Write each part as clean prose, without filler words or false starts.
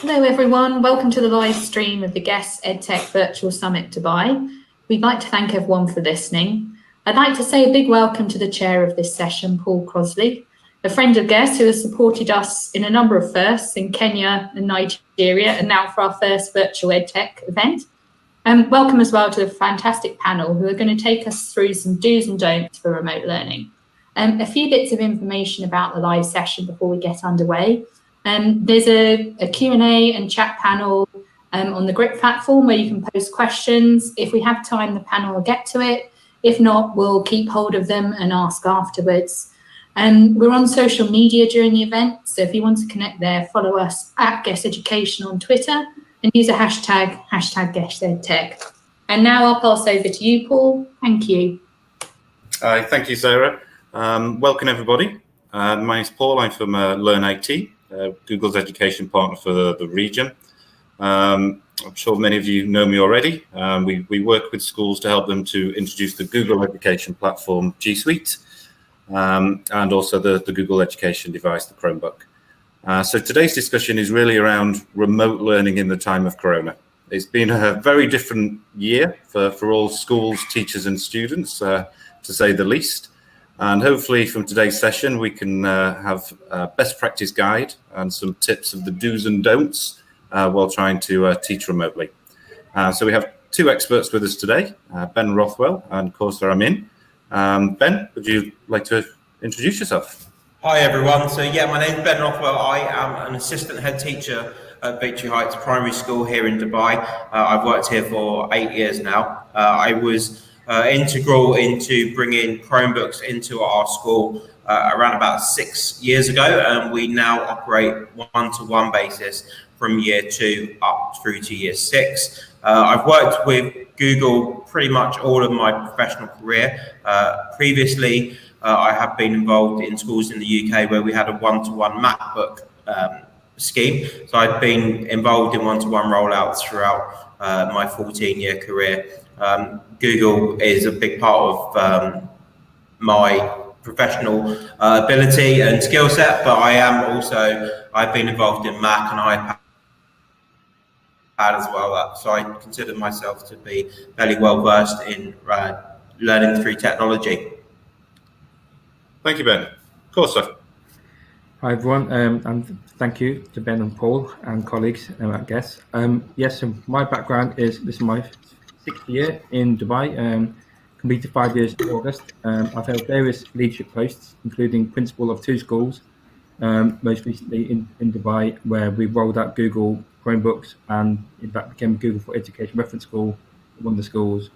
Hello everyone, welcome to the live stream of the Guest EdTech Virtual Summit Dubai. We'd like to thank everyone for listening. I'd like to say a big welcome to the chair of this session, Paul Crossley, a friend of Guest who has supported us in a number of firsts in Kenya and Nigeria, and now for our first virtual EdTech event. Welcome as well to the fantastic panel who are going to take us through some do's and don'ts for remote learning. A few bits of information about the live session before we get underway. There's a Q&A and chat panel on the GRIP platform where you can post questions. If we have time, the panel will get to it. If not, we'll keep hold of them and ask afterwards. We're on social media during the event, so if you want to connect there, follow us at Guest Education on Twitter and use a hashtag GuestEdTech. And now I'll pass over to you, Paul. Thank you. Thank you, Sarah. Welcome, everybody. My name is Paul. I'm from Learn IT. Google's education partner for the region. I'm sure many of you know me already. We work with schools to help them to introduce the Google education platform G Suite and also the Google education device, the Chromebook. So today's discussion is really around remote learning in the time of Corona. It's been a very different year for all schools, teachers and students, to say the least. And hopefully from today's session, we can have a best practice guide and some tips of the do's and don'ts while trying to teach remotely. So we have two experts with us today, Ben Rothwell and Kausor Amin. Ben, would you like to introduce yourself? Hi, everyone. So, my name is Ben Rothwell. I am an assistant head teacher at Victory Heights Primary School here in Dubai. I've worked here for 8 years now. I was integral into bringing Chromebooks into our school around about 6 years ago, and we now operate one-to-one basis from year 2 up through to year 6. I've worked with Google pretty much all of my professional career. Previously, I have been involved in schools in the UK where we had a one-to-one MacBook scheme. So I've been involved in one-to-one rollouts throughout my 14-year career. Google is a big part of my professional ability and skill set, but I've been involved in Mac and iPad as well. So I consider myself to be fairly well versed in learning through technology. Thank you, Ben. Kausor. Hi, everyone, and thank you to Ben and Paul and colleagues at Guest. Yes, so my background is, this is my 6th year in Dubai, completed 5 years in August. I've held various leadership posts, including principal of 2 schools, most recently in Dubai, where we rolled out Google Chromebooks and in fact became Google for Education Reference School, one of the schools.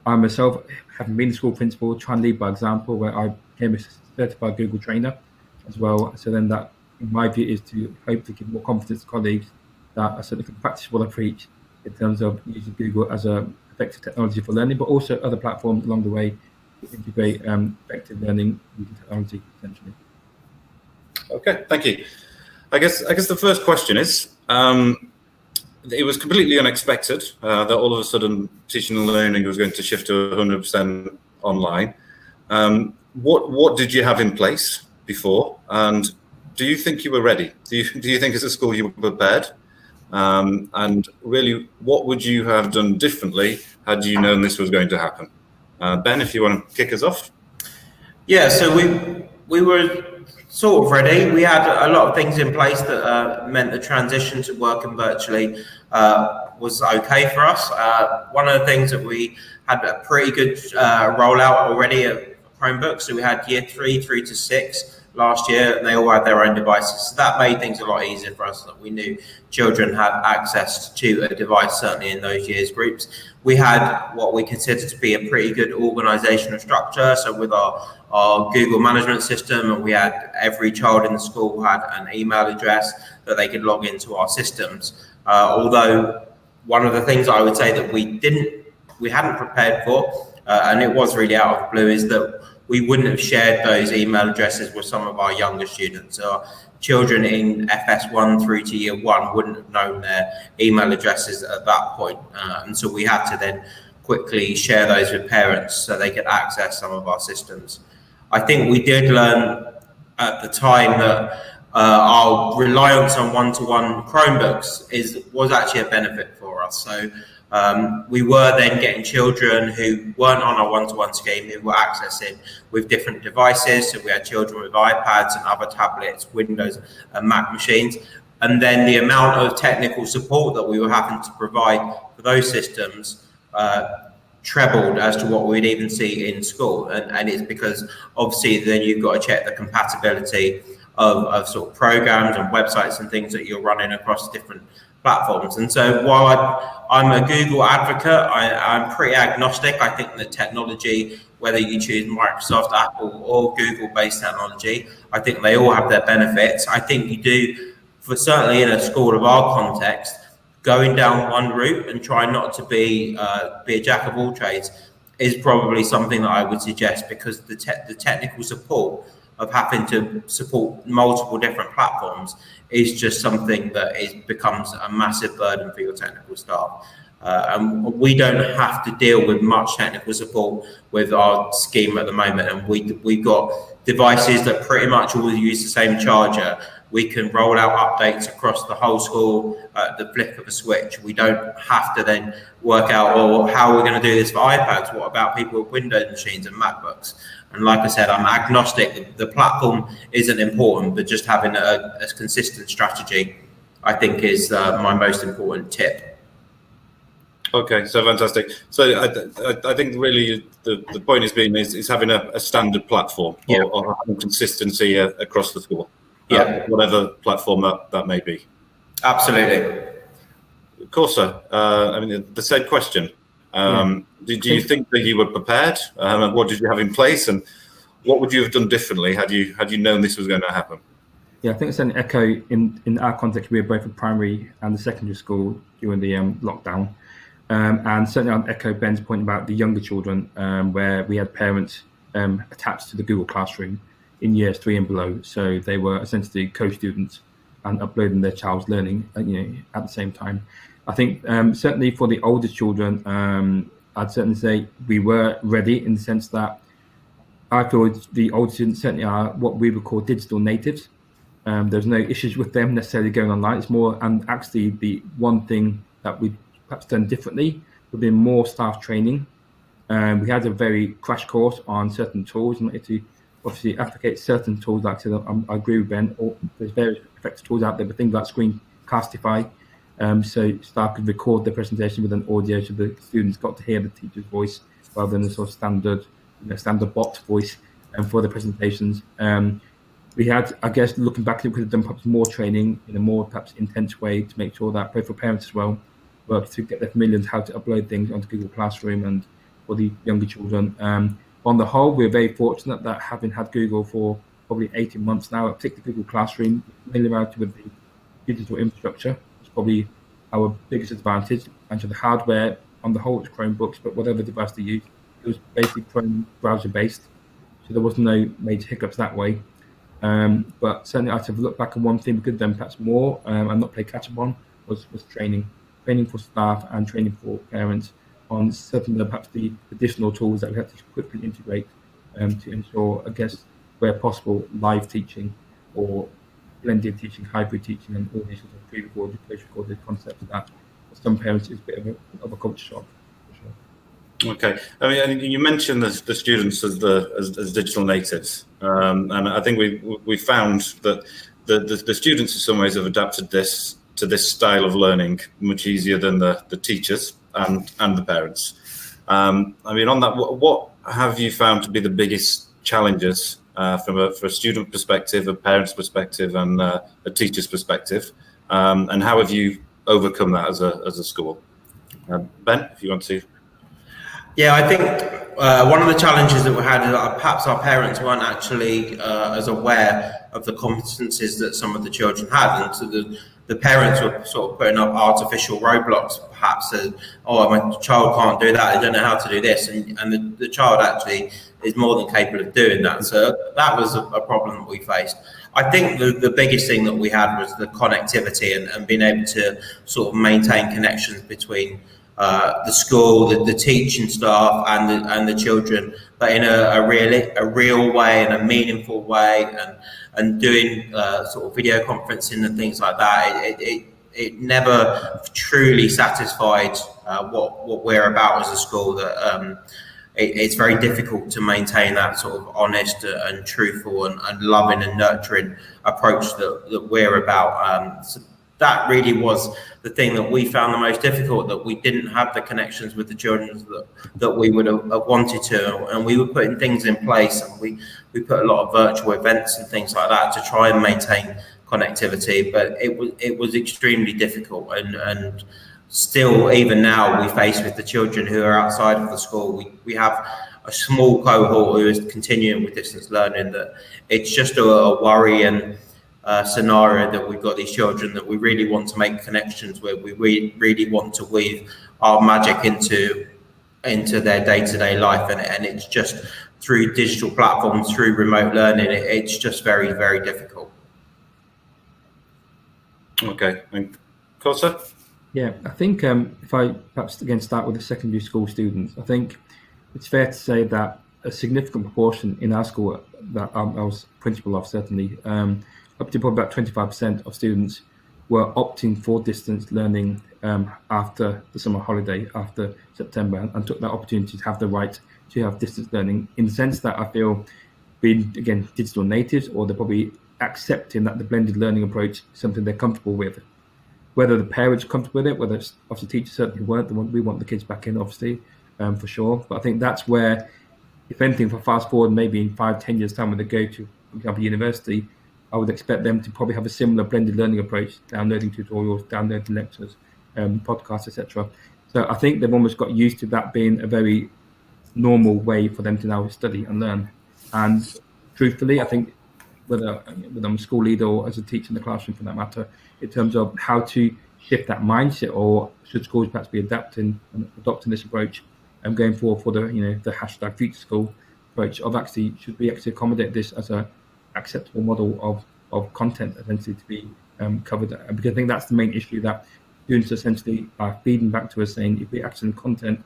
I myself, having been a school principal, try and lead by example, where I became a certified Google trainer as well. So then that, in my view, is to hope to give more confidence to colleagues that I certainly can practice what I preach in terms of using Google as a effective technology for learning, but also other platforms along the way to integrate effective learning using technology, essentially. Okay, thank you. I guess the first question is, it was completely unexpected that all of a sudden teaching and learning was going to shift to 100% online. What did you have in place before, and do you think you were ready? Do you think as a school you were prepared? And really, what would you have done differently had you known this was going to happen? Ben, if you want to kick us off. Yeah, so we were sort of ready. We had a lot of things in place that meant the transition to working virtually was okay for us. One of the things that we had a pretty good rollout already at Chromebooks. So we had year 3 through to 6 last year, and they all had their own devices. So that made things a lot easier for us, that we knew children had access to a device, certainly in those years groups. We had what we considered to be a pretty good organizational structure. So with our Google management system, and we had every child in the school had an email address that they could log into our systems. Although one of the things I would say that we hadn't prepared for, and it was really out of the blue, is that we wouldn't have shared those email addresses with some of our younger students. So children in FS1 through to year 1 wouldn't have known their email addresses at that point. And so we had to then quickly share those with parents so they could access some of our systems. I think we did learn at the time that our reliance on one-to-one Chromebooks was actually a benefit for us. So we were then getting children who weren't on our one-to-one scheme, who were accessing with different devices. So we had children with iPads and other tablets, Windows and Mac machines. And then the amount of technical support that we were having to provide for those systems trebled as to what we'd even see in school. And it's because obviously then you've got to check the compatibility of sort of programs and websites and things that you're running across different platforms. And so while I'm a Google advocate, I'm pretty agnostic. I think that technology, whether you choose Microsoft, Apple or Google-based technology, I think they all have their benefits. I think you do, for certainly in a school of our context, going down one route and trying not to be a jack of all trades is probably something that I would suggest, because the technical support of having to support multiple different platforms is just something that becomes a massive burden for your technical staff. And we don't have to deal with much technical support with our scheme at the moment. And we've got devices that pretty much all use the same charger. We can roll out updates across the whole school at the flick of a switch. We don't have to then work out, well, how are we going to do this for iPads? What about people with Windows machines and MacBooks? And like I said, I'm agnostic. The platform isn't important, but just having a consistent strategy, I think, is my most important tip. Okay, so fantastic. So I think really the point is having a standard platform, or having consistency across the school. Whatever platform that may be. Absolutely. Kausor, I mean, the same question. Do you think that you were prepared? What did you have in place, and what would you have done differently had you known this was going to happen? Yeah, I think it's an echo in our context. We were both a primary and the secondary school during the lockdown, and certainly I'll echo Ben's point about the younger children, where we had parents attached to the Google Classroom in years 3 and below, so they were essentially co-students and uploading their child's learning, at the same time. I think certainly for the older children, I'd certainly say we were ready, in the sense that I feel the older students certainly are what we would call digital natives. There's no issues with them necessarily going online. It's more, and actually the one thing that we perhaps done differently would be more staff training. We had a very crash course on certain tools, and to obviously advocate certain tools. Like I said, I agree with Ben. There's various effective tools out there, but things like Screencastify, so staff could record their presentation with an audio, so the students got to hear the teacher's voice rather than a sort of standard bot voice for the presentations. We had, I guess, looking back, we could have done perhaps more training in a more perhaps intense way to make sure that both for parents as well, work to get their familiar with how to upload things onto Google Classroom, and for the younger children. On the whole, we're very fortunate that, having had Google for probably 18 months now, particularly Google Classroom, familiarity with the digital infrastructure is probably our biggest advantage. And so the hardware, on the whole, it's Chromebooks, but whatever device they use, it was basically Chrome browser based. So there was no major hiccups that way. But certainly I'd have looked back on one thing we could have done perhaps more and not play catch up on was training for staff and training for parents on certain perhaps the additional tools that we had to quickly integrate to ensure, I guess, where possible, live teaching or blended teaching, hybrid teaching, and all these sorts of pre-recorded, post-recorded concepts that for some parents is a bit of a culture shock. For sure. Okay, I mean, and you mentioned the students as digital natives, and I think we found that the students in some ways have adapted to this style of learning much easier than the teachers and the parents. I mean, on that, what have you found to be the biggest challenges for a student perspective, a parent's perspective, and a teacher's perspective, and how have you overcome that as a school? Ben, if you want to. Yeah, I think one of the challenges that we had is that perhaps our parents weren't actually as aware of the competencies that some of the children had, and so the parents were sort of putting up artificial roadblocks, perhaps, as, oh, my child can't do that, they don't know how to do this, and the child actually is more than capable of doing that. So that was a problem that we faced. I think the biggest thing that we had was the connectivity and being able to sort of maintain connections between the school, the teaching staff, and the children, but in a real way, in a meaningful way, and doing sort of video conferencing and things like that. It never truly satisfied what we're about as a school. That it's very difficult to maintain that sort of honest and truthful and loving and nurturing approach that we're about. So that really was the thing that we found the most difficult, that we didn't have the connections with the children that we would have wanted to, and we were putting things in place, and we put a lot of virtual events and things like that to try and maintain connectivity, but it was extremely difficult, and still even now we face with the children who are outside of the school. We have a small cohort who is continuing with distance learning, that it's just a worry and scenario that we've got these children that we really want to make connections with. We really want to weave our magic into their day-to-day life, and it's just through digital platforms, through remote learning, it's just very, very difficult. Okay, and Kausor? Yeah, I think if I perhaps again start with the secondary school students, I think it's fair to say that a significant proportion in our school that I was principal of, certainly, up to probably about 25% of students were opting for distance learning after the summer holiday, after September, and took that opportunity to have the right to have distance learning, in the sense that I feel being, again, digital natives, or they're probably accepting that the blended learning approach is something they're comfortable with. Whether the parents are comfortable with it, whether it's obviously teachers certainly weren't, we want the kids back in, obviously, for sure. But I think that's where, if anything, for fast forward, maybe in 5-10 years' time when they go to, for example, university, I would expect them to probably have a similar blended learning approach, downloading tutorials, downloading lectures, podcasts, etc. So I think they've almost got used to that being a very normal way for them to now study and learn. And truthfully, I think whether I'm a school leader or as a teacher in the classroom for that matter, in terms of how to shift that mindset, or should schools perhaps be adapting and adopting this approach and going forward for the hashtag future school approach of actually, should we actually accommodate this as a acceptable model of content essentially to be covered, because I think that's the main issue, that students essentially are feeding back to us saying if we access content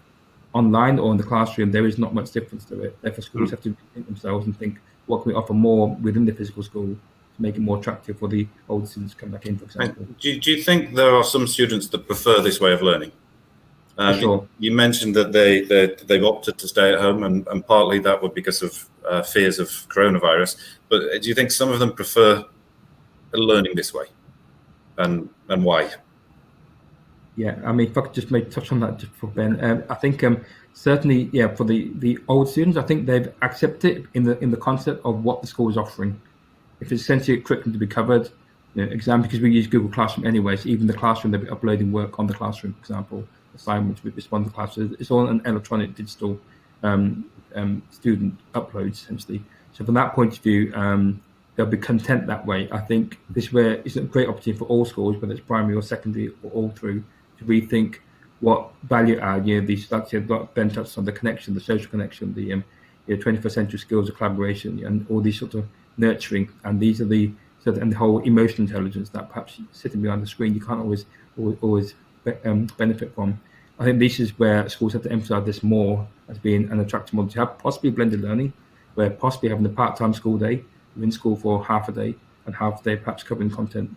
online or in the classroom, there is not much difference to it. Therefore, schools have to think themselves and think, what can we offer more within the physical school to make it more attractive for the older students to come back in, for example. Do you think there are some students that prefer this way of learning? Sure. You mentioned that they've opted to stay at home, and partly that would be because of fears of coronavirus. But do you think some of them prefer learning this way, and why? Yeah, I mean, if I could just maybe touch on that just for Ben, I think certainly, yeah, for the old students, I think they've accepted in the concept of what the school is offering. If it's essentially a curriculum to be covered, exam, because we use Google Classroom anyway, so even the classroom, they'll be uploading work on the classroom, for example, assignments, we respond to classes. It's all an electronic digital student uploads, essentially. So from that point of view, they'll be content that way. I think this where it's a great opportunity for all schools, whether it's primary or secondary or all through, to rethink what value add, these, like Ben touched on, the connection, the social connection, the 21st century skills of collaboration, and all these sorts of nurturing, and these are and the whole emotional intelligence that perhaps sitting behind the screen you can't always benefit from. I think this is where schools have to emphasize this more as being an attractive model to have, possibly blended learning, where possibly having a part-time school day, you're in school for half a day and half a day perhaps covering content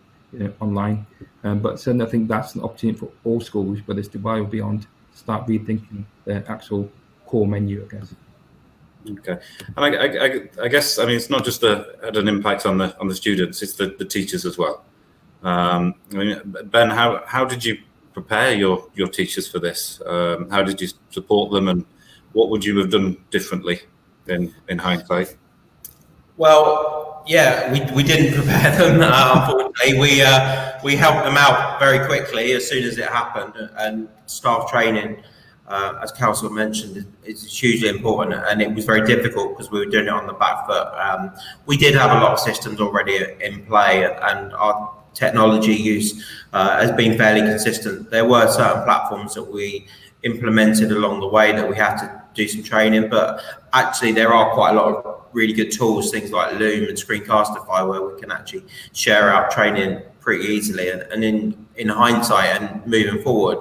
online. But certainly I think that's an opportunity for all schools, whether it's Dubai or beyond, to start rethinking their actual core menu, I guess. Okay, and I guess, I mean, it's not just had an impact on the students, it's the teachers as well. I mean, Ben, how did you prepare your teachers for this? How did you support them, and what would you have done differently in hindsight? Well, yeah, we didn't prepare them. Unfortunately, we helped them out very quickly as soon as it happened, and staff training, as Kausor mentioned, is hugely important, and it was very difficult because we were doing it on the back foot. We did have a lot of systems already in play, and our technology use has been fairly consistent. There were certain platforms that we implemented along the way that we had to do some training, but actually there are quite a lot of really good tools, things like Loom and Screencastify, where we can actually share out training pretty easily. And in hindsight and moving forward,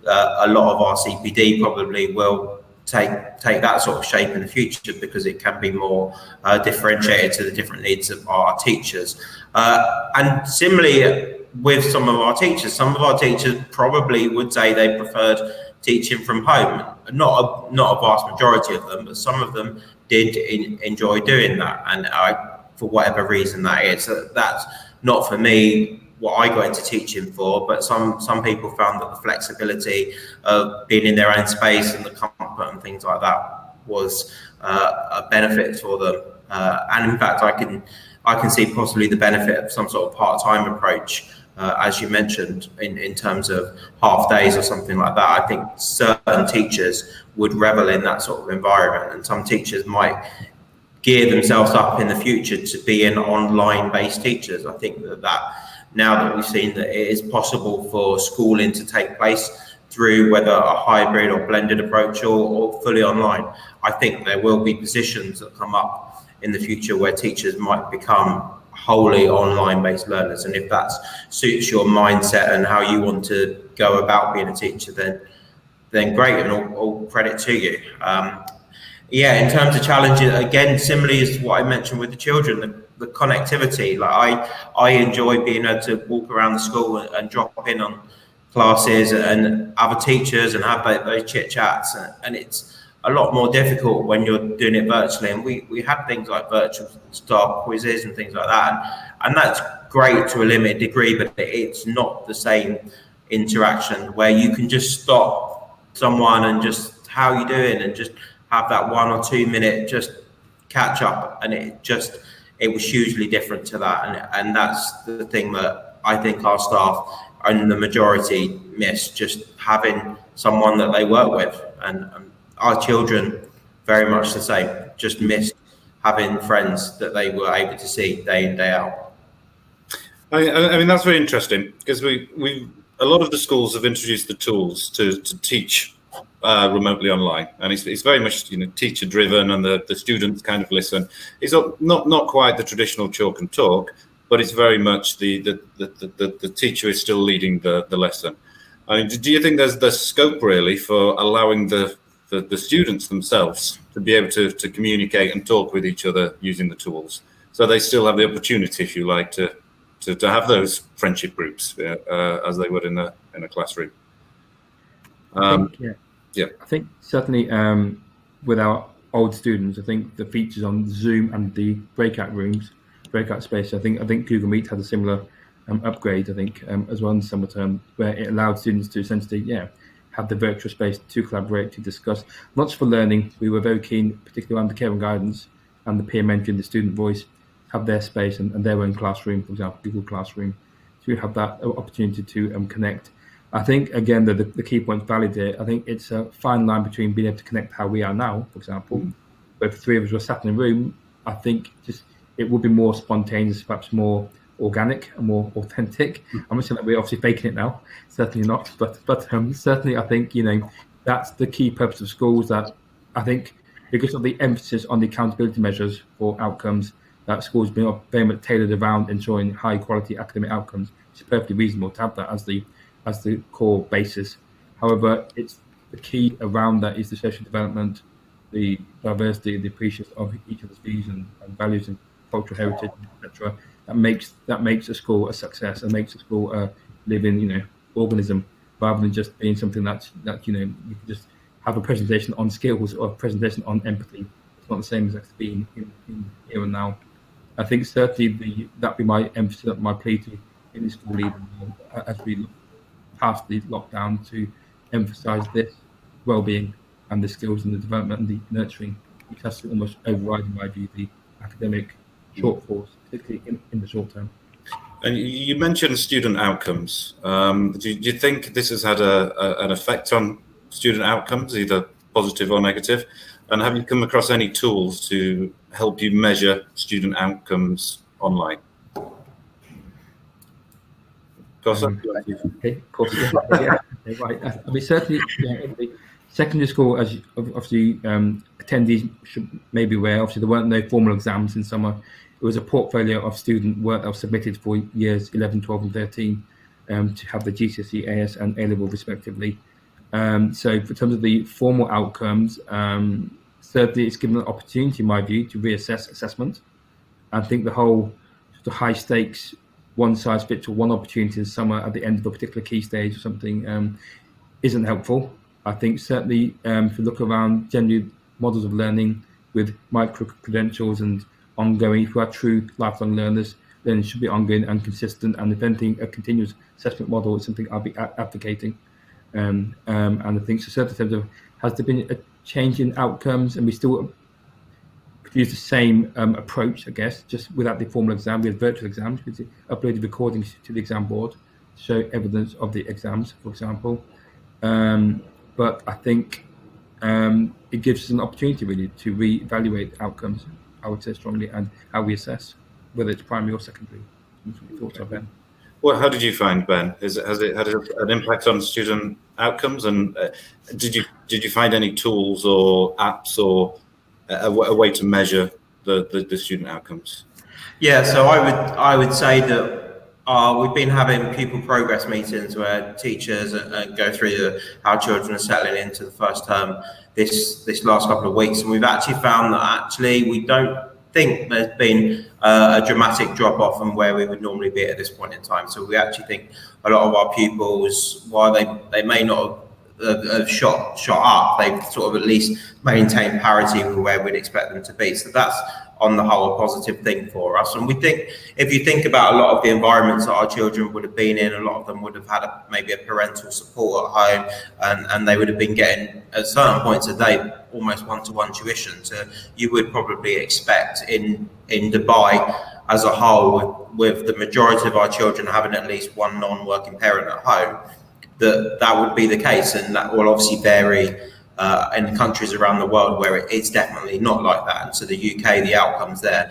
a lot of our CPD probably will take that sort of shape in the future, because it can be more differentiated to the different needs of our teachers. And similarly with some of our teachers probably would say they preferred teaching from home. Not a vast majority of them, but some of them did enjoy doing that, and for whatever reason that is, that's not for me what I got into teaching for, but some people found that the flexibility of being in their own space and the comfort and things like that was a benefit for them. And in fact, I can see possibly the benefit of some sort of part-time approach, as you mentioned, in terms of half days or something like that. I think certain teachers would revel in that sort of environment, and some teachers might gear themselves up in the future to be in online-based teachers. I think that now that we've seen that it is possible for schooling to take place through whether a hybrid or blended approach or fully online, I think there will be positions that come up in the future where teachers might become wholly online-based learners. And if that suits your mindset and how you want to go about being a teacher, then great, and all credit to you. Yeah, in terms of challenges, again, similarly as what I mentioned with the children, the connectivity. Like I enjoy being able to walk around the school and drop in on classes and other teachers and have those chit chats, and it's a lot more difficult when you're doing it virtually. And we have things like virtual staff quizzes and things like that, and that's great to a limited degree, but it's not the same interaction where you can just stop someone and just, how you doing, and just have that 1 or 2 minute just catch up, and it was hugely different to that, and that's the thing that I think our staff and the majority miss, just having someone that they work with, and our children very much the same, just missed having friends that they were able to see day in, day out. I mean that's very interesting, because we a lot of the schools have introduced the tools to teach remotely online, and it's very much teacher driven, and the students kind of listen. It's not quite the traditional chalk and talk, but it's very much the teacher is still leading the lesson. I mean, do you think there's scope really for allowing the students themselves to be able to communicate and talk with each other using the tools, so they still have the opportunity, if you like, to have those friendship groups as they would in a classroom? Yeah, I think certainly with our old students, I think the features on Zoom and the breakout space, I think Google Meet had a similar upgrade, I think, as well in summer term, where it allowed students to essentially, have the virtual space to collaborate, to discuss. Not just for learning, we were very keen, particularly around the care and guidance and the peer mentoring, the student voice, have their space and their own classroom, for example, Google Classroom, to have that opportunity to connect. I think, again, the key point valid here, I think it's a fine line between being able to connect how we are now, for example, where if 3 of us were sat in a room, I think just it would be more spontaneous, perhaps more organic and more authentic. I'm not saying that we're obviously faking it now, certainly not, but certainly I think, that's the key purpose of schools, that I think because of the emphasis on the accountability measures for outcomes, that schools have been very much tailored around ensuring high quality academic outcomes. It's perfectly reasonable to have that as the core basis. However, it's the key around that is the social development, the diversity, the appreciation of each other's views and values and cultural heritage, etc. That makes a school a success and makes a school a living, organism, rather than just being something that you can just have a presentation on skills or a presentation on empathy. It's not the same as actually being in here and now. I think certainly that'd be my emphasis, my plea to in the school even as we look past the lockdown, to emphasise this well-being and the skills and the development and the nurturing, which has to almost override, in my view, the academic shortfalls, particularly in the short term. And you mentioned student outcomes. Do you think this has had an effect on student outcomes, either positive or negative? And have you come across any tools to help you measure student outcomes online? Kausor? Okay, of course. Yeah, right. I mean, certainly, the secondary school, as obviously attendees should maybe aware, obviously there weren't no formal exams in summer. It was a portfolio of student work that was submitted for years 11, 12 and 13 to have the GCSE, AS and A-level respectively. So in terms of the formal outcomes, certainly it's given an opportunity, in my view, to reassess assessment. I think the whole sort of high stakes, one size fits all, one opportunity in summer at the end of a particular key stage or something isn't helpful. I think certainly if you look around generally models of learning with micro credentials and ongoing, if we are true lifelong learners, then it should be ongoing and consistent. And if anything, a continuous assessment model is something I'll be advocating. And I think so certainly in terms of, has there been a change in outcomes, and we still could use the same approach, I guess, just without the formal exam. We had virtual exams, we uploaded recordings to the exam board to show evidence of the exams, for example. But I think it gives us an opportunity really to re-evaluate outcomes, I would say strongly, and how we assess, whether it's primary or secondary. Thoughts of Ben? Well, how did you find, Ben? Has it had an impact on student outcomes? And did you find any tools or apps or a way to measure the student outcomes? Yeah, so I would say that we've been having pupil progress meetings where teachers go through how children are settling into the first term this last couple of weeks, and we've actually found that we don't think there's been a dramatic drop off from where we would normally be at this point in time. So we actually think a lot of our pupils, while they may not have shot up, they've sort of at least maintained parity with where we'd expect them to be. So that's on the whole a positive thing for us. And we think, if you think about a lot of the environments that our children would have been in, a lot of them would have had maybe a parental support at home, and they would have been getting at certain points a day almost one-to-one tuition. So you would probably expect in Dubai as a whole, with the majority of our children having at least one non-working parent at home, that would be the case, and that will obviously vary in countries around the world where it's definitely not like that. And so the UK, the outcomes there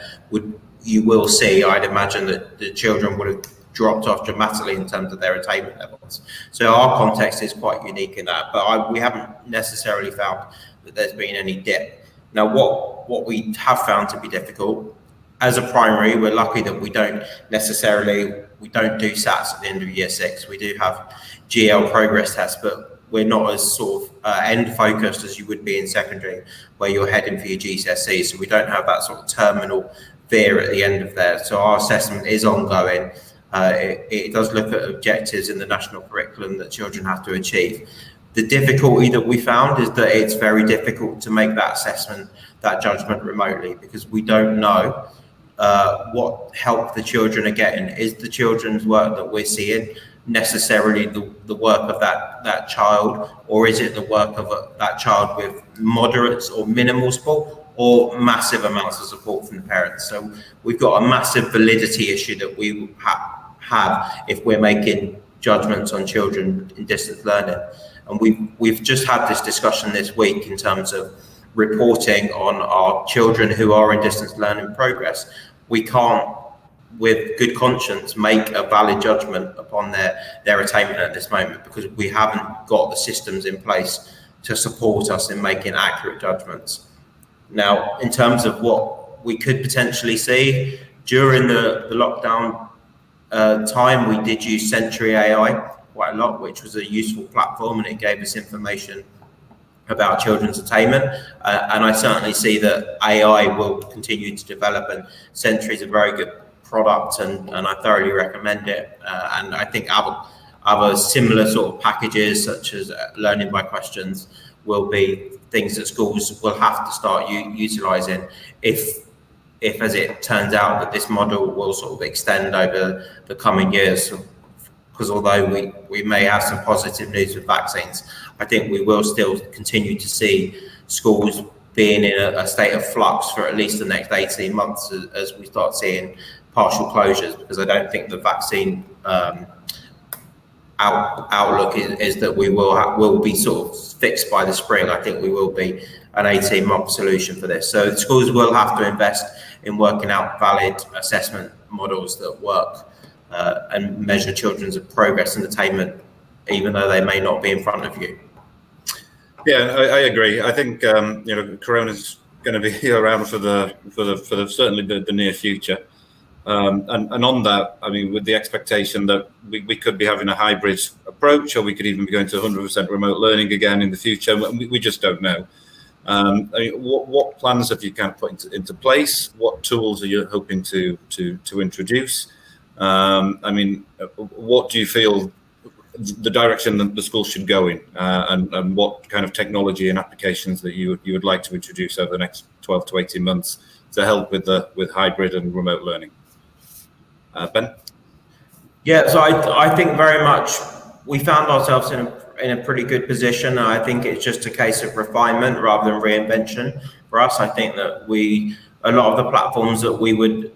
you will see, I'd imagine, that the children would have dropped off dramatically in terms of their attainment levels. So our context is quite unique in that, but we haven't necessarily found that there's been any dip. Now, what we have found to be difficult as a primary, we're lucky that we don't do SATs at the end of year 6. We do have GL progress tests, but we're not as sort of end focused as you would be in secondary, where you're heading for your GCSE. So we don't have that sort of terminal fear at the end of there. So our assessment is ongoing. It does look at objectives in the national curriculum that children have to achieve. The difficulty that we found is that it's very difficult to make that assessment, that judgment remotely, because we don't know what help the children are getting. Is the children's work that we're seeing necessarily the work of that child, or is it the work of that child with moderate or minimal support or massive amounts of support from the parents? So we've got a massive validity issue that we have if we're making judgments on children in distance learning. And we've just had this discussion this week in terms of reporting on our children who are in distance learning progress. We can't, with good conscience, make a valid judgment upon their attainment at this moment, because we haven't got the systems in place to support us in making accurate judgments. Now, in terms of what we could potentially see during the lockdown time, we did use Sentry AI quite a lot, which was a useful platform, and it gave us information about children's attainment, and I certainly see that AI will continue to develop, and Sentry is a very good product, and I thoroughly recommend it. And I think other similar sort of packages, such as learning by questions, will be things that schools will have to start utilising if as it turns out that this model will sort of extend over the coming years. Because although we may have some positive news with vaccines, I think we will still continue to see schools being in a state of flux for at least the next 18 months as we start seeing partial closures, because I don't think the vaccine outlook is that we will be sort of fixed by the spring. I think we will be an 18-month solution for this. So schools will have to invest in working out valid assessment models that work and measure children's progress and attainment, even though they may not be in front of you. Yeah, I agree. I think Corona's going to be around for the certainly the near future. And on that, I mean, with the expectation that we could be having a hybrid approach, or we could even be going to 100% remote learning again in the future. We just don't know. I mean, what plans have you kind of put into place? What tools are you hoping to introduce? I mean, what do you feel the direction that the school should go in, and what kind of technology and applications that you would like to introduce over the next 12 to 18 months to help with hybrid and remote learning? Ben? Yeah, so I think very much we found ourselves in a pretty good position. I think it's just a case of refinement rather than reinvention for us. I think that a lot of the platforms that we would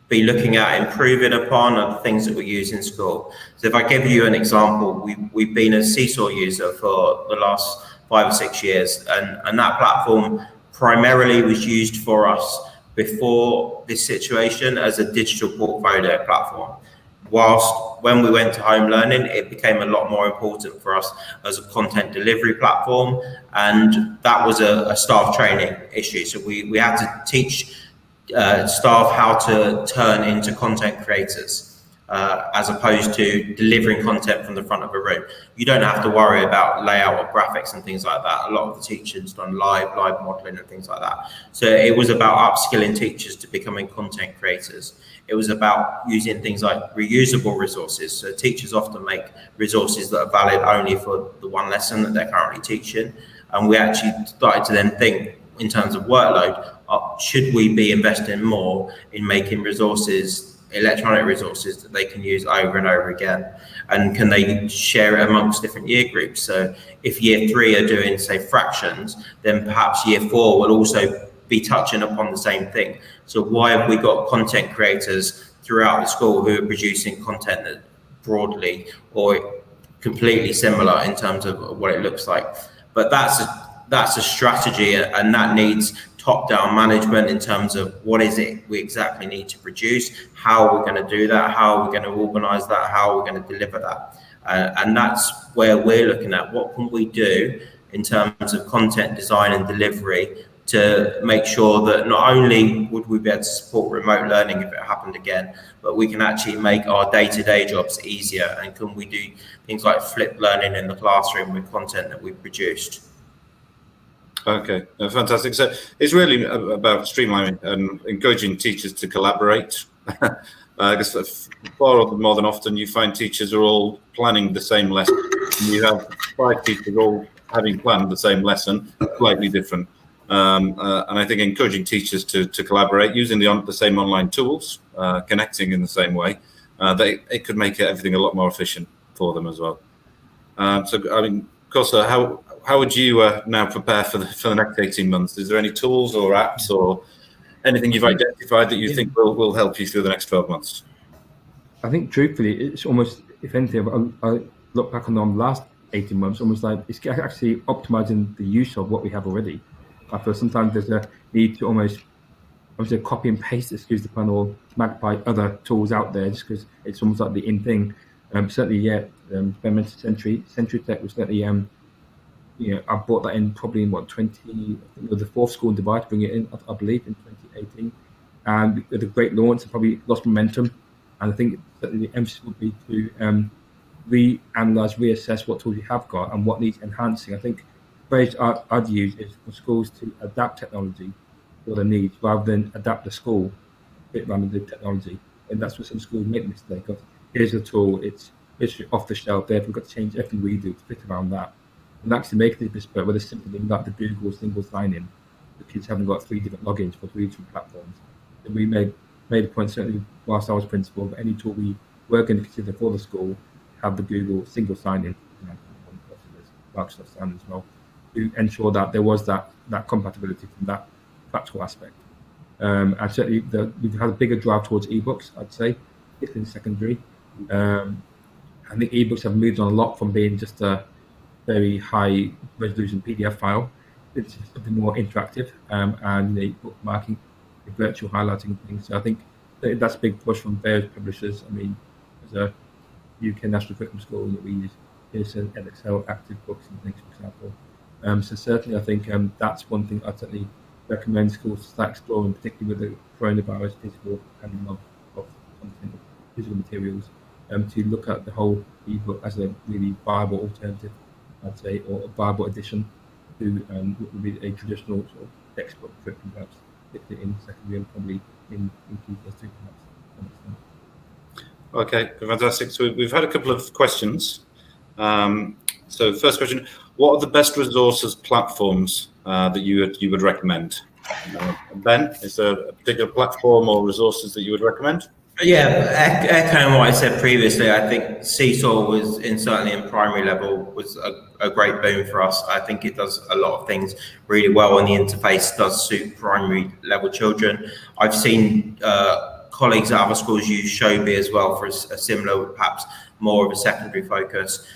be looking at improving upon are the things that we use in school. So if I give you an example, we've been a Seesaw user for the last 5 or 6 years, and that platform primarily was used for us before this situation as a digital portfolio platform. Whilst when we went to home learning, it became a lot more important for us as a content delivery platform, and that was a staff training issue. So we had to teach staff how to turn into content creators, as opposed to delivering content from the front of a room. You don't have to worry about layout or graphics and things like that. A lot of the teachers done live modeling and things like that. So it was about upskilling teachers to becoming content creators. It was about using things like reusable resources. So teachers often make resources that are valid only for the one lesson that they're currently teaching. And we actually started to then think in terms of workload, should we be investing more in making resources, electronic resources that they can use over and over again? And can they share it amongst different year groups? So if year 3 are doing, say, fractions, then perhaps year 4 will also be touching upon the same thing. So why have we got content creators throughout the school who are producing content that broadly or completely similar in terms of what it looks like? But that's a strategy, and that needs top-down management in terms of what is it we exactly need to produce, how are we going to do that, how are we going to organise that, how are we going to deliver that. And that's where we're looking at what can we do in terms of content design and delivery to make sure that not only would we be able to support remote learning if it happened again, but we can actually make our day-to-day jobs easier, and can we do things like flipped learning in the classroom with content that we've produced. Okay, fantastic. So it's really about streamlining and encouraging teachers to collaborate. I guess far more than often you find teachers are all planning the same lesson. You have 5 teachers all having planned the same lesson, slightly different. And I think encouraging teachers to collaborate using the same online tools, connecting in the same way, it could make everything a lot more efficient for them as well. So, I mean, Kausor, how would you now prepare for the next 18 months? Is there any tools or apps or anything you've identified that you think will help you through the next 12 months? I think truthfully, it's almost, if anything, I look back on the last 18 months, almost like it's actually optimizing the use of what we have already. I feel sometimes there's a need to almost copy and paste, excuse the pun, or magnify other tools out there just because it's almost like the in thing. Certainly, yeah, Ben mentioned Century Tech was certainly, I brought that in probably in I think it was the 4th school in Dubai to bring it in, I believe, in 2018. And with a great launch, it probably lost momentum. And I think certainly the emphasis would be to reanalyze, reassess what tools you have got and what needs enhancing. I think the phrase I'd use is for schools to adapt technology for their needs rather than adapt the school fit around the technology. And that's what some schools make the mistake of. Here's a tool, it's off the shelf, therefore we've got to change everything we do to fit around that. And actually making it bespoke, whether it's simply like the Google single sign-in, the kids haven't got 3 different logins for 3 different platforms. And we made a point, certainly whilst I was principal, that any tool we were going to consider for the school have the Google single sign-in, Microsoft standard as well, to ensure that there was that compatibility from that practical aspect. And certainly we've had a bigger drive towards ebooks, I'd say, in secondary. I think ebooks have moved on a lot from being just a very high resolution PDF file. It's something more interactive, and bookmarking, virtual highlighting things. So I think that's a big push from various publishers. I mean, as a UK national curriculum school that we use Pearson, Excel, Active Books and things, for example. So certainly I think that's one thing I'd certainly recommend schools to start exploring, particularly with the coronavirus, physical handling of content, physical materials, to look at the whole ebook as a really viable alternative, I'd say, or a viable addition to what would be a traditional sort of textbook curriculum, perhaps in secondary and probably in Key Stage 2, perhaps. Okay, fantastic. So we've had a couple of questions. So first question, what are the best resources platforms that you would recommend? Ben, is there a particular platform or resources that you would recommend? Yeah, echoing what I said previously, I think Seesaw was certainly in primary level was a great boon for us. I think it does a lot of things really well, and the interface does suit primary level children. I've seen colleagues at other schools use Showbie as well for a similar, perhaps more of a secondary focus.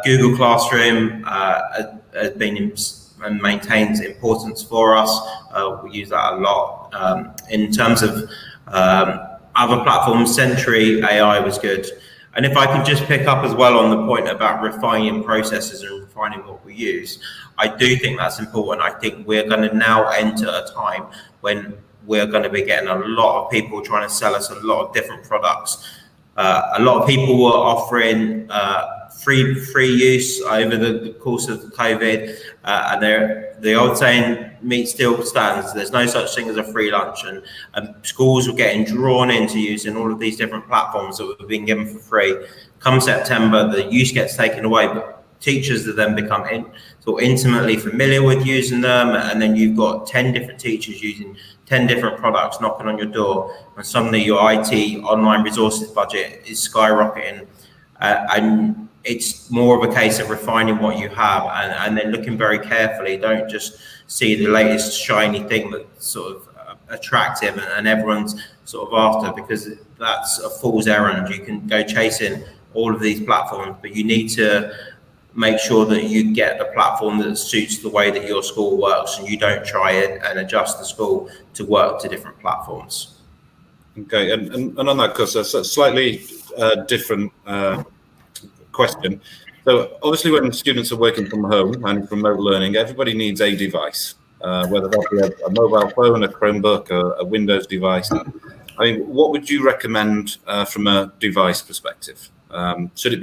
Google Classroom has been and maintains importance for us. We use that a lot. In terms of other platforms, Sentry AI was good. And if I can just pick up as well on the point about refining processes and refining what we use, I do think that's important. I think we're going to now enter a time when we're going to be getting a lot of people trying to sell us a lot of different products. A lot of people were offering free use over the course of COVID, and the old saying still stands. There's no such thing as a free lunch, and schools were getting drawn into using all of these different platforms that were being given for free. Come September, the use gets taken away, but teachers have then become intimately familiar with using them, and then you've got 10 different teachers using 10 different products knocking on your door, and suddenly your IT online resources budget is skyrocketing, and it's more of a case of refining what you have and then looking very carefully. Don't just see the latest shiny thing that's sort of attractive and everyone's sort of after, because that's a fool's errand. You can go chasing all of these platforms, but you need to make sure that you get the platform that suits the way that your school works, and you don't try and adjust the school to work to different platforms. Okay, and on that, because that's a slightly different question. So obviously when students are working from home and remote learning, everybody needs a device, whether that be a mobile phone, a Chromebook, a Windows device. I mean, what would you recommend from a device perspective? Should it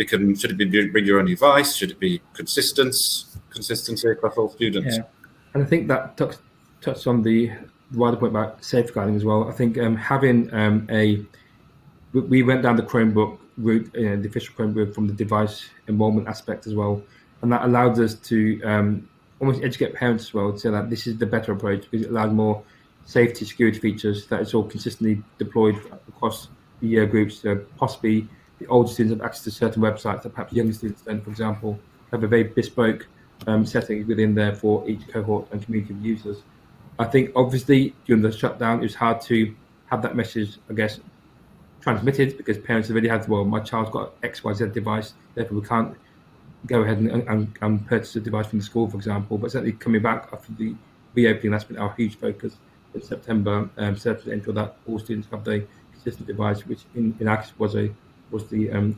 be bring your own device? Should it be consistency across all students? Yeah, and I think that touched on the wider point about safeguarding as well. I think having we went down the Chromebook route, the official Chromebook route, from the device enrollment aspect as well, and that allowed us to almost educate parents as well, to say that this is the better approach because it allows more safety, security features, that it's all consistently deployed across the year groups. Possibly the older students have access to certain websites that perhaps younger students don't, for example, have a very bespoke setting within there for each cohort and community of users. I think obviously during the shutdown, it was hard to have that message, I guess, transmitted, because parents already had, well, my child's got XYZ device, therefore we can't go ahead and purchase a device from the school, for example. But certainly coming back after the reopening, that's been our huge focus in September, to ensure that all students have the consistent device, which in our case was the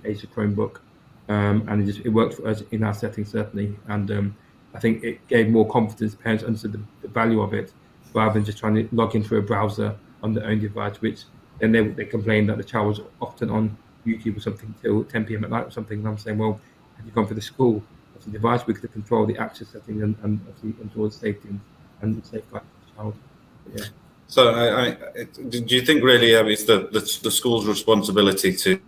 Acer Chromebook, and it worked for us in our setting, certainly. And I think it gave more confidence. Parents understood the value of it, rather than just trying to log in through a browser on their own device, which then they complained that the child was often on YouTube or something till 10 p.m. at night or something. And I'm saying, well, have you gone for the school? That's a device we could control the access settings and obviously ensure safety and safeguard the child. Yeah. So, do you think really it's the school's responsibility to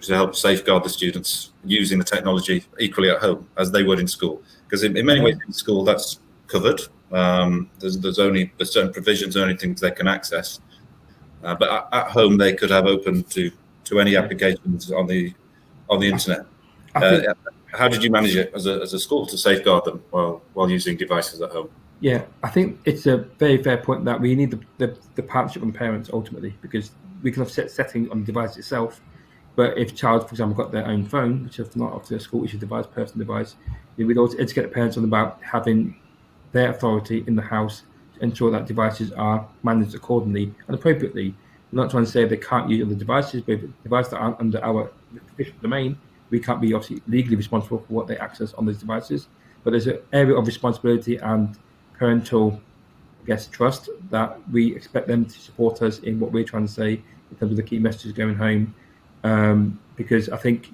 help safeguard the students using the technology equally at home as they would in school? Because in many ways in school that's covered. There's only certain provisions, only things they can access. But at home they could have open to any applications on the internet. How did you manage it as a school to safeguard them while using devices at home? Yeah, I think it's a very fair point that we need the partnership with parents ultimately, because we can have set settings on the device itself, but if child, for example, got their own phone, which is not up to a school issued device, personal device, we'd also educate the parents on about having their authority in the house to ensure that devices are managed accordingly and appropriately. I'm not trying to say they can't use other devices, but devices that aren't under our official domain, we can't be obviously legally responsible for what they access on those devices. But there's an area of responsibility and parental, I guess, trust that we expect them to support us in what we're trying to say in terms of the key messages going home, because I think,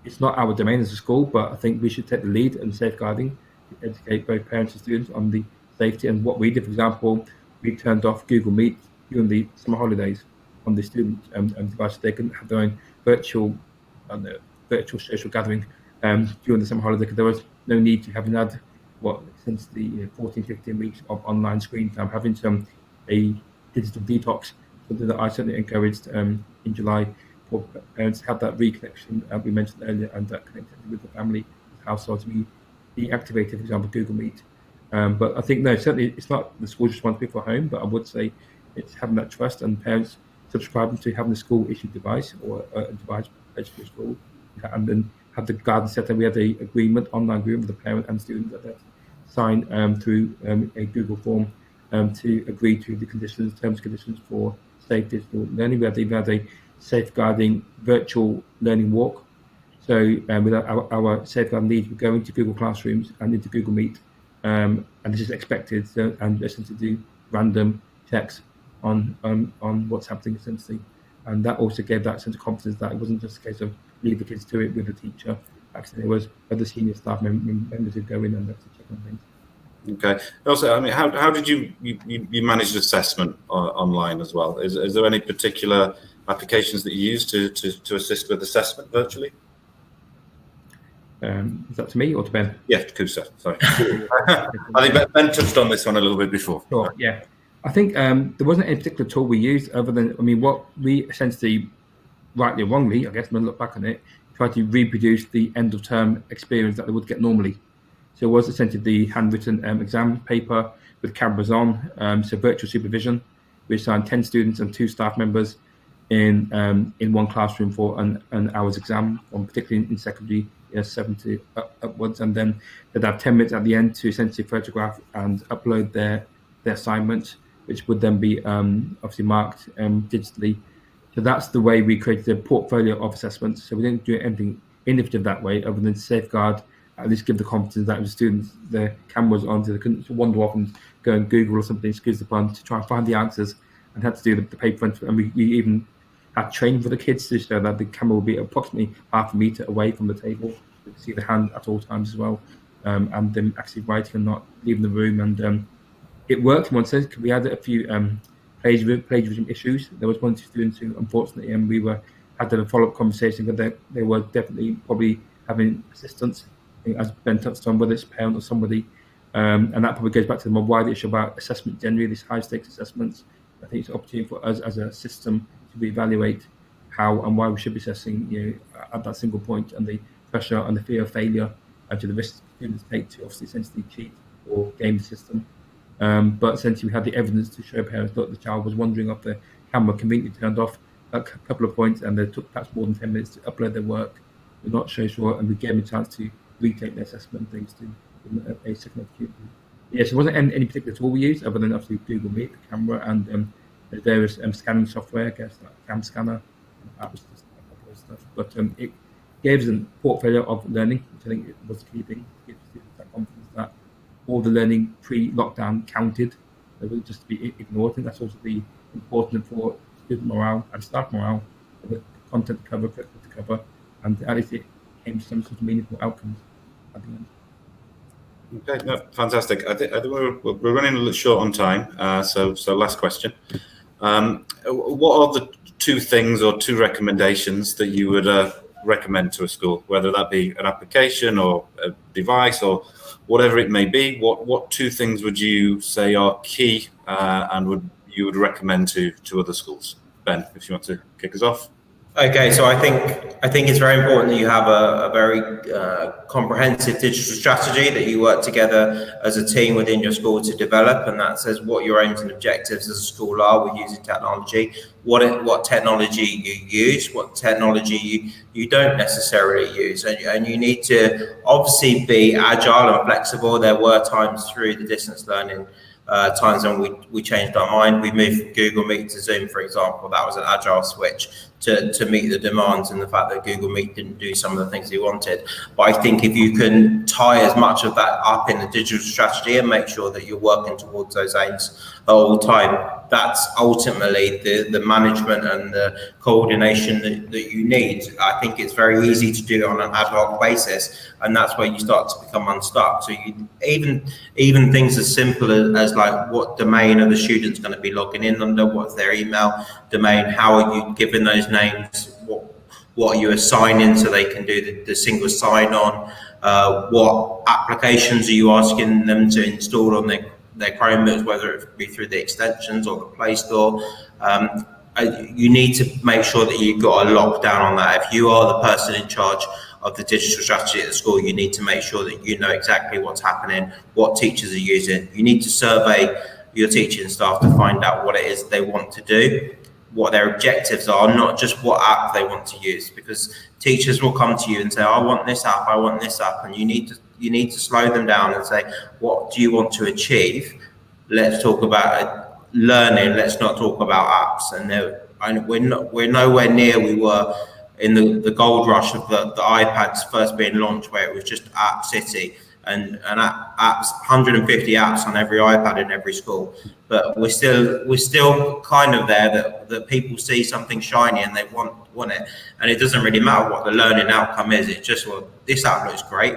it's not our domain as a school, but I think we should take the lead in safeguarding, educate both parents and students on the safety. And what we did, for example, we turned off Google Meet during the summer holidays on the student devices. They couldn't have their own virtual social gathering during the summer holiday, because there was no need to having had since the 14, 15 weeks of online screen time, having a digital detox, something that I certainly encouraged in July for parents to have that reconnection we mentioned earlier, and that connectivity with the family households. We deactivated, for example, Google Meet. But I think, no, certainly it's not the school's responsibility for home, but I would say it's having that trust and parents subscribing to having a school-issued device or a device pledged for school, and then have the guidance set. And we had an online agreement with the parent and student that they sign through a Google form to agree to the terms and conditions for safe digital learning. We had a safeguarding virtual learning walk. So with our safeguarding leads, we go into Google Classrooms and into Google Meet, and this is expected, and essentially do random checks on what's happening, essentially. And that also gave that sense of confidence that it wasn't just a case of leave the kids to it with the teacher. Actually, there was other senior staff members who go in and have to check on things. Okay. Also, I mean, how did you manage assessment online as well? Is there any particular applications that you use to assist with assessment virtually? Is that to me or to Ben? Yeah, Kausor, sorry. I think Ben touched on this one a little bit before. Sure, yeah. I think there wasn't any particular tool we used other than, what we essentially, rightly or wrongly, I guess when I look back on it, tried to reproduce the end of term experience that they would get normally. So it was essentially the handwritten exam paper with cameras on, so virtual supervision. We assigned 10 students and 2 staff members in one classroom for an hour's exam, particularly in secondary, 7 to upwards, and then they'd have 10 minutes at the end to essentially photograph and upload their assignments, which would then be obviously marked digitally. So that's the way we created a portfolio of assessments. So we didn't do anything innovative that way, other than safeguard, at least give the confidence that the students, their cameras on, so they couldn't wander off and go and Google or something, excuse the pun, to try and find the answers, and had to do the paper. And we even had training for the kids to show that the camera will be approximately half a meter away from the table. You can see the hand at all times as well, and them actually writing and not leaving the room. And it worked in one sense. We had a few plagiarism issues. There was one student who, unfortunately, had a follow-up conversation, but they were definitely probably having assistance, as Ben touched on, whether it's a parent or somebody. And that probably goes back to the more wider issue about assessment generally, these high-stakes assessments. I think it's an opportunity for us as a system to reevaluate how and why we should be assessing, at that single point, and the pressure and the fear of failure, and to the risks students take to obviously essentially cheat or game the system. But essentially, we had the evidence to show parents that the child was wandering off the camera, conveniently turned off a couple of points, and they took perhaps more than 10 minutes to upload their work. We're not so sure, and we gave them a chance to retake their assessment, things to a second opportunity. Yes, there wasn't any particular tool we used, other than obviously Google Meet, the camera, and various scanning software, I guess, like Cam Scanner, that was just a couple of stuff. But it gave us a portfolio of learning, which I think was the key thing, to give students that confidence that all the learning pre-lockdown counted. They would just be ignored. I think that's also the important for student morale and staff morale, the content to cover, curriculum to cover, and at least it came to some sort of meaningful outcomes at the end. Okay, no, fantastic. I think we're running a little short on time, so last question. What are the 2 things or 2 recommendations that you would recommend to a school, whether that be an application or a device or whatever it may be? What 2 things would you say are key and you would recommend to other schools? Ben, if you want to kick us off. Okay, so I think it's very important that you have a very comprehensive digital strategy that you work together as a team within your school to develop, and that says what your aims and objectives as a school are with using technology, what technology you use, what technology you don't necessarily use, and you need to obviously be agile and flexible. There were times through the distance learning times when we changed our mind. We moved from Google Meet to Zoom, for example. That was an agile switch. to meet the demands, and the fact that Google Meet didn't do some of the things he wanted. But I think if you can tie as much of that up in the digital strategy and make sure that you're working towards those aims at all time, that's ultimately the management and the coordination that you need. I think it's very easy to do it on an ad hoc basis, and that's where you start to become unstuck. So you even things as simple as like, what domain are the students going to be logging in under, what's their email domain, how are you giving those names, what are you assigning so they can do the single sign-on, what applications are you asking them to install on their Chromebooks, whether it be through the extensions or the Play Store. You need to make sure that you've got a lockdown on that. If you are the person in charge of the digital strategy at the school, you need to make sure that you know exactly what's happening, what teachers are using. You need to survey your teaching staff to find out what it is they want to do, what their objectives are, not just what app they want to use, because teachers will come to you and say, I want this app, and you need to slow them down and say, what do you want to achieve? Let's talk about learning, let's not talk about apps. And we're nowhere near we were in the gold rush of the iPads first being launched, where it was just App City and apps, 150 apps on every iPad in every school. But we're still kind of there that people see something shiny and they want it, and it doesn't really matter what the learning outcome is. It's just, well, this app looks great.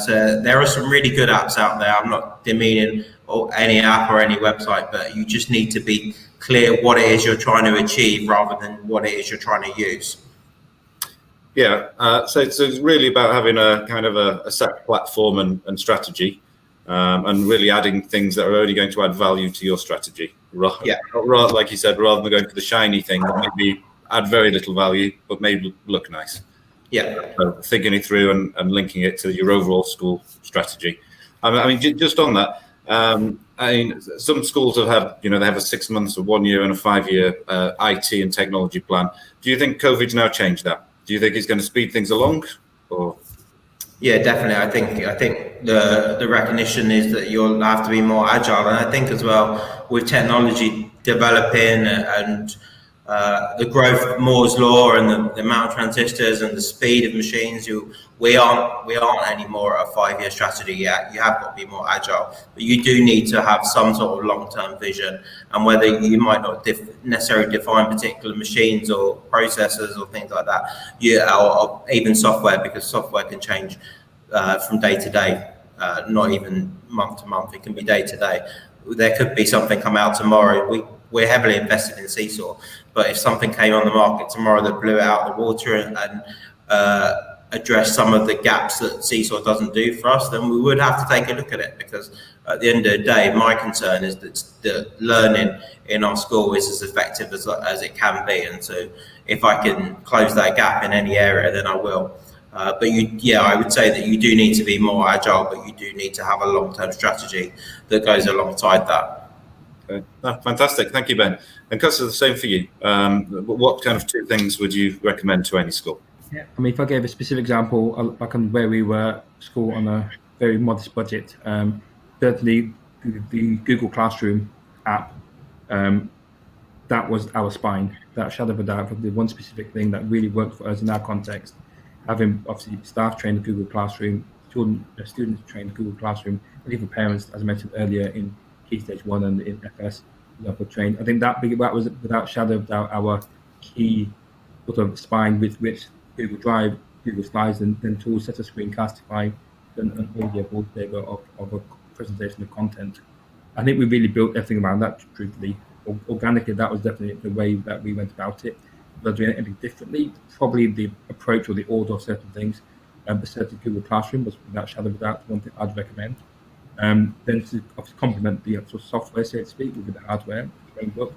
So there are some really good apps out there. I'm not demeaning any app or any website, but you just need to be clear what it is you're trying to achieve rather than what it is you're trying to use. Yeah, so it's really about having a kind of a set platform and strategy, and really adding things that are only going to add value to your strategy. Rather, like you said, rather than going for the shiny thing that maybe add very little value, but maybe look nice. Yeah. So thinking it through and linking it to your overall school strategy. I mean, just on that, I mean, some schools have had, they have a 6 months, a 1 year, and a 5 year IT and technology plan. Do you think COVID's now changed that? Do you think it's going to speed things along? Or? Yeah, definitely. I think the recognition is that you'll have to be more agile, and I think as well with technology developing and the growth of Moore's law and the amount of transistors and the speed of machines, we aren't anymore at a 5 year strategy yet. You have got to be more agile, but you do need to have some sort of long-term vision. And whether you might not necessarily define particular machines or processors or things like that, or even software, because software can change from day to day, not even month to month. It can be day to day. There could be something come out tomorrow. We're heavily invested in Seesaw, but if something came on the market tomorrow that blew it out of the water and addressed some of the gaps that Seesaw doesn't do for us, then we would have to take a look at it, because at the end of the day, my concern is that the learning in our school is as effective as it can be. And so if I can close that gap in any area, then I will. But I would say that you do need to be more agile, but you do need to have a long-term strategy that goes alongside that. Okay. Oh, fantastic. Thank you, Ben. And Kausor, the same for you. What kind of 2 things would you recommend to any school? Yeah, I mean, if I gave a specific example, like on where we were school on a very modest budget, certainly the Google Classroom app, that was our spine. That shadow of a doubt, the one specific thing that really worked for us in our context. Having obviously staff trained in Google Classroom, students trained in Google Classroom, and even parents, as I mentioned earlier, in Key Stage 1 and in FS level trained. I think that was without shadow of doubt our key sort of spine with which Google Drive, Google Slides, and then tools such as Screencastify and audio wallpaper of a presentation of content. I think we really built everything around that, truthfully. Organically, that was definitely the way that we went about it. But doing anything differently, probably the approach or the order of certain things, but certainly Google Classroom was without shadow of doubt one thing I'd recommend. Then to obviously complement the actual software, so to speak, with the hardware, Chromebook,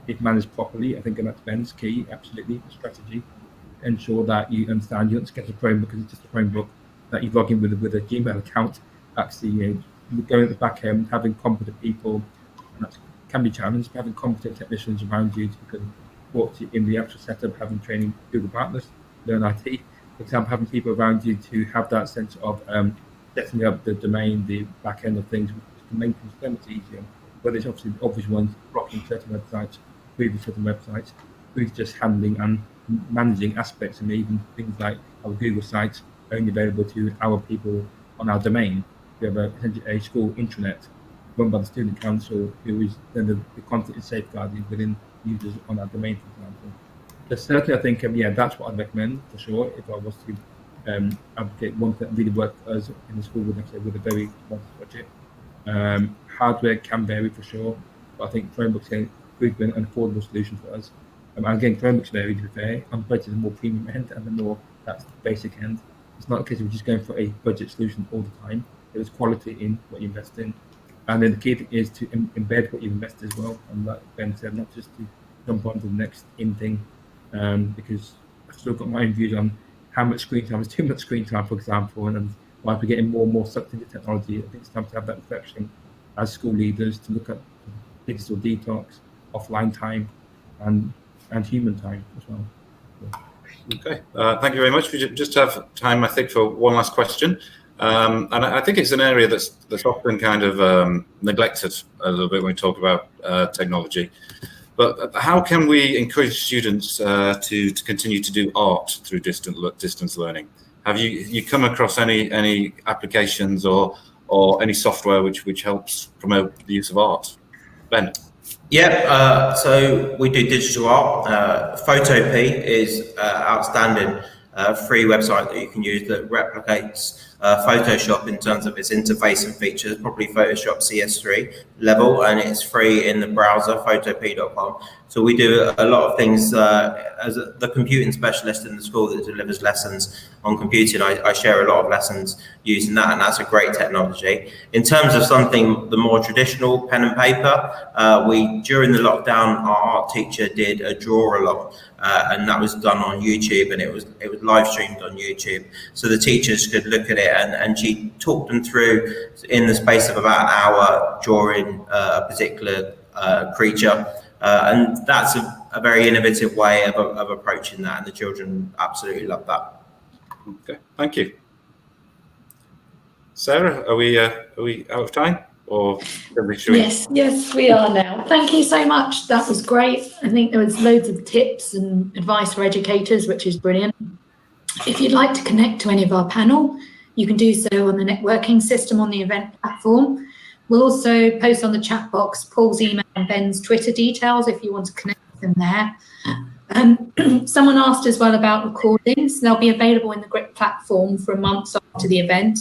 if managed properly, I think that's Ben's key, absolutely, the strategy. Ensure that you understand you don't just get a Chromebook because it's just a Chromebook, that you log in with a Gmail account, actually going at the back end, having competent people, and that can be challenged, having competent technicians around you to support you in the actual setup, having training Google partners, Learn IT, for example, having people around you to have that sense of setting up the domain, the back end of things, which can make things so much easier. Whether it's obviously the obvious ones, blocking certain websites, moving certain websites, who's just handling and managing aspects, and even things like our Google sites only available to our people on our domain. We have a school intranet run by the student council, who is then the content is safeguarded within users on our domain, for example. So certainly, I think that's what I'd recommend for sure if I was to advocate one that really worked for us in the school with a very modest budget. Hardware can vary for sure, but I think Chromebooks are good and affordable solution for us. And again, Chromebooks vary, to be fair. I'm budgeting the more premium end and the more that's the basic end. It's not a case of just going for a budget solution all the time. There's quality in what you invest in. And then the key thing is to embed what you invest as well. And like Ben said, not just to jump on to the next in thing, because I've still got my own views on how much screen time is too much screen time, for example, and why we're getting more and more sucked into technology. I think it's time to have that reflection as school leaders to look at digital detox, offline time, and human time as well. Okay, thank you very much. We just have time, I think, for one last question. And I think it's an area that's often kind of neglected a little bit when we talk about technology. But how can we encourage students to continue to do art through distance learning? Have you come across any applications or any software which helps promote the use of art? Ben? Yeah, so we do digital art. Photopea is outstanding free website that you can use that replicates Photoshop in terms of its interface and features, probably Photoshop CS3 level, and it's free in the browser, photopea.com. So we do a lot of things as the computing specialist in the school that delivers lessons on computing. I share a lot of lessons using that, and that's a great technology. In terms of something the more traditional, pen and paper, during the lockdown, our art teacher did a draw-along, and that was done on YouTube, and it was live streamed on YouTube, so the teachers could look at it, and she talked them through in the space of about an hour drawing a particular creature, and that's a very innovative way of approaching that, and the children absolutely love that. Okay, thank you. Sarah, are we out of time? Or Yes, we are now. Thank you so much. That was great. I think there was loads of tips and advice for educators, which is brilliant. If you'd like to connect to any of our panel, you can do so on the networking system on the event platform. We'll also post on the chat box Paul's email and Ben's Twitter details if you want to connect with them there. Someone asked as well about recordings. They'll be available in the GRIP platform for a month after the event.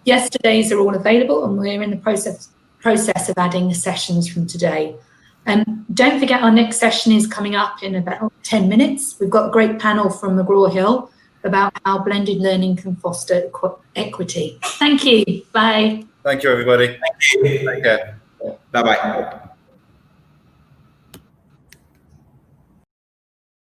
Yesterday's are all available, and we're in the process of adding the sessions from today. Don't forget, our next session is coming up in about 10 minutes. We've got a great panel from McGraw-Hill about how blended learning can foster equity. Thank you. Bye. Thank you, everybody. Thank you. Take care. Bye-bye.